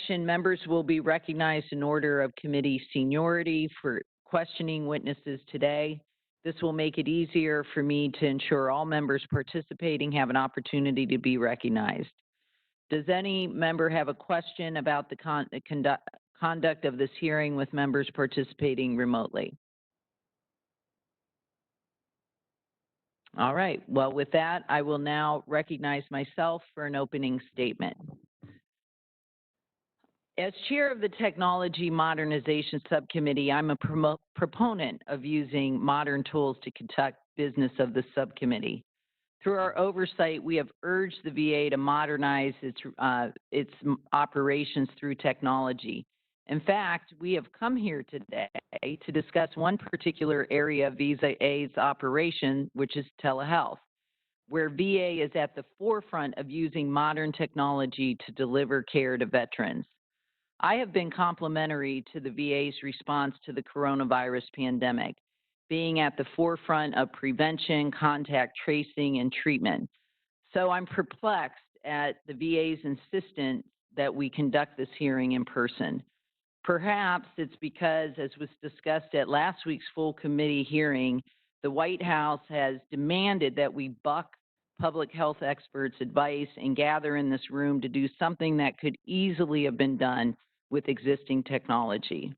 session, members will be recognized in order of committee seniority for questioning witnesses today. This will make it easier for me to ensure all members participating have an opportunity to be recognized. Does any member have a question about the conduct of this hearing with members participating remotely? All right. Well, with that, I will now recognize myself for an opening statement. As chair of the Technology Modernization Subcommittee, I'm a proponent of using modern tools to conduct business of the subcommittee. Through our oversight, we have urged the VA to modernize its operations through technology. In fact, we have come here today to discuss one particular area of VA's operation, which is telehealth, where VA is at the forefront of using modern technology to deliver care to veterans. I have been complimentary to the VA's response to the coronavirus pandemic, being at the forefront of prevention, contact tracing, and treatment. So I'm perplexed at the VA's insistence that we conduct this hearing in person. Perhaps it's because, as was discussed at last week's full committee hearing, the White House has demanded that we buck public health experts' advice and gather in this room to do something that could easily have been done with existing technology.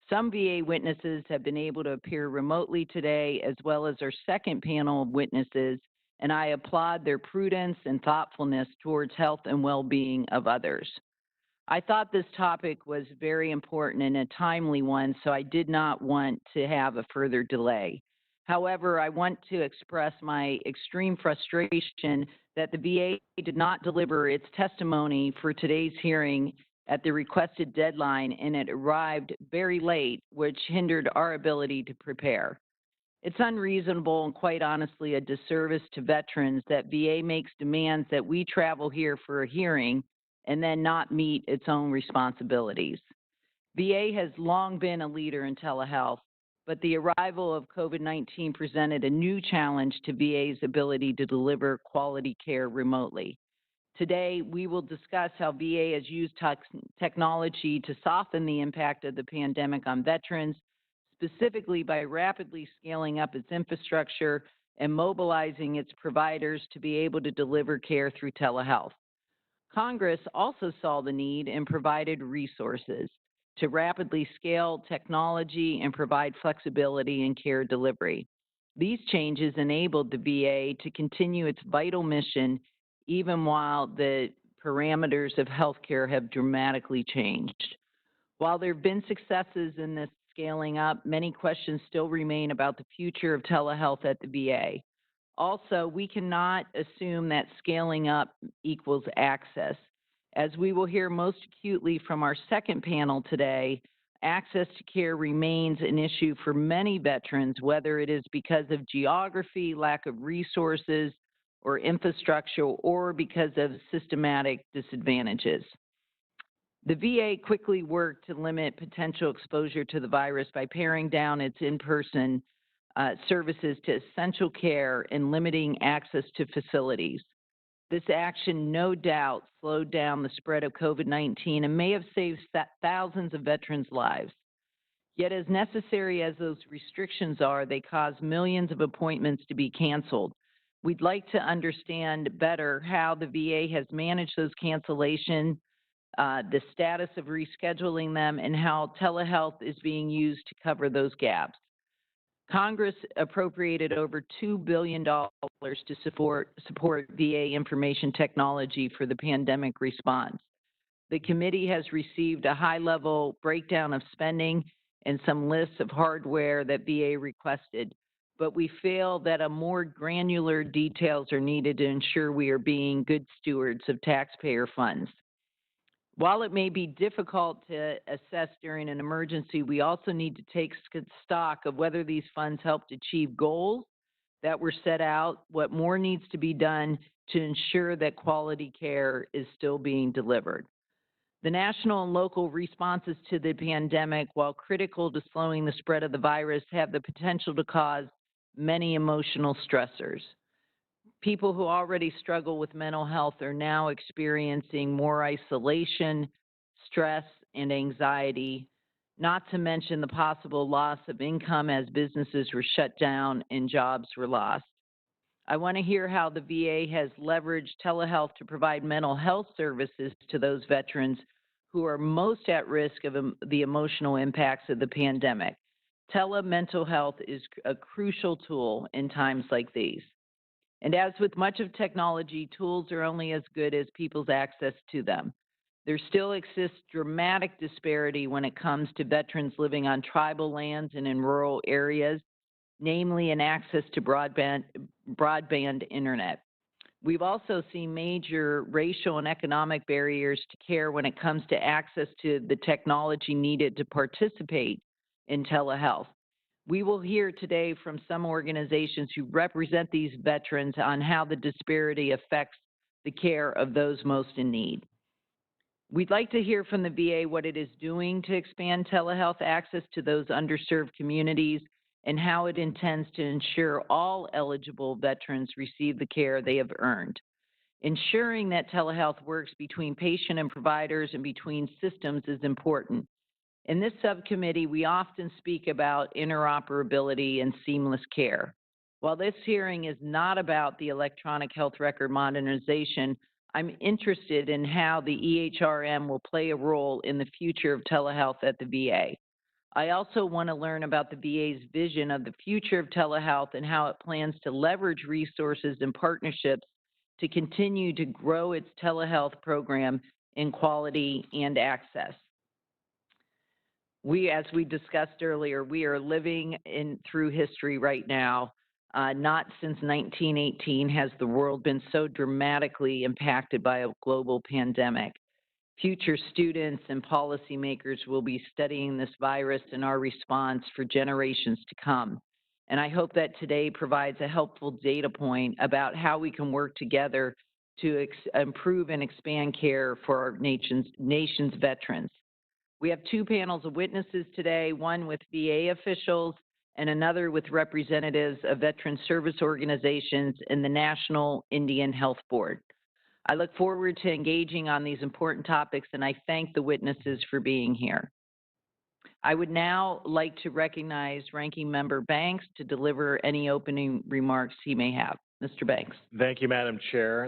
Some VA witnesses have been able to appear remotely today, as well as our second panel of witnesses, and I applaud their prudence and thoughtfulness towards health and well-being of others. I thought this topic was very important and a timely one, so I did not want to have a further delay. However, I want to express my extreme frustration that the VA did not deliver its testimony for today's hearing at the requested deadline, and it arrived very late, which hindered our ability to prepare. It's unreasonable and quite honestly a disservice to veterans that VA makes demands that we travel here for a hearing and then not meet its own responsibilities. VA has long been a leader in telehealth, but the arrival of COVID-19 presented a new challenge to VA's ability to deliver quality care remotely. Today, we will discuss how VA has used technology to soften the impact of the pandemic on veterans, specifically by rapidly scaling up its infrastructure and mobilizing its providers to be able to deliver care through telehealth. Congress also saw the need and provided resources to rapidly scale technology and provide flexibility in care delivery. These changes enabled the VA to continue its vital mission even while the parameters of healthcare have dramatically changed. While there have been successes in this scaling up, many questions still remain about the future of telehealth at the VA. Also, we cannot assume that scaling up equals access. As we will hear most acutely from our second panel today, access to care remains an issue for many veterans, whether it is because of geography, lack of resources, or infrastructure, or because of systematic disadvantages. The VA quickly worked to limit potential exposure to the virus by paring down its in-person services to essential care and limiting access to facilities. This action no doubt slowed down the spread of COVID-19 and may have saved thousands of veterans' lives. Yet as necessary as those restrictions are, they cause millions of appointments to be canceled. We'd like to understand better how the VA has managed those cancellations, the status of rescheduling them, and how telehealth is being used to cover those gaps. Congress appropriated over $2 billion to support VA information technology for the pandemic response. The committee has received a high-level breakdown of spending and some lists of hardware that VA requested, but we feel that a more granular details are needed to ensure we are being good stewards of taxpayer funds. While it may be difficult to assess during an emergency, we also need to take stock of whether these funds helped achieve goals that were set out, what more needs to be done to ensure that quality care is still being delivered. The national and local responses to the pandemic, while critical to slowing the spread of the virus, have the potential to cause many emotional stressors. People who already struggle with mental health are now experiencing more isolation, stress, and anxiety, not to mention the possible loss of income as businesses were shut down and jobs were lost. I want to hear how the VA has leveraged telehealth to provide mental health services to those veterans who are most at risk of the emotional impacts of the pandemic. Telemental health is a crucial tool in times like these. And as with much of technology, tools are only as good as people's access to them. There still exists dramatic disparity when it comes to veterans living on tribal lands and in rural areas, namely in access to broadband internet. We've also seen major racial and economic barriers to care when it comes to access to the technology needed to participate in telehealth. We will hear today from some organizations who represent these veterans on how the disparity affects the care of those most in need. We'd like to hear from the VA what it is doing to expand telehealth access to those underserved communities and how it intends to ensure all eligible veterans receive the care they have earned. Ensuring that telehealth works between patient and providers and between systems is important. In this subcommittee, we often speak about interoperability and seamless care. While this hearing is not about the electronic health record modernization, I'm interested in how the EHRM will play a role in the future of telehealth at the VA. I also want to learn about the VA's vision of the future of telehealth and how it plans to leverage resources and partnerships to continue to grow its telehealth program in quality and access. As we discussed earlier, we are living through history right now. Not since 1918 has the world been so dramatically impacted by a global pandemic. Future students and policymakers will be studying this virus and our response for generations to come. And I hope that today provides a helpful data point about how we can work together to improve and expand care for our nation's veterans. We have two panels of witnesses today, one with VA officials and another with representatives of veteran service organizations and the National Indian Health Board. I look forward to engaging on these important topics, and I thank the witnesses for being here. I would now like to recognize Ranking Member Banks to deliver any opening remarks he may have. Mr. Banks. Thank you, Madam Chair.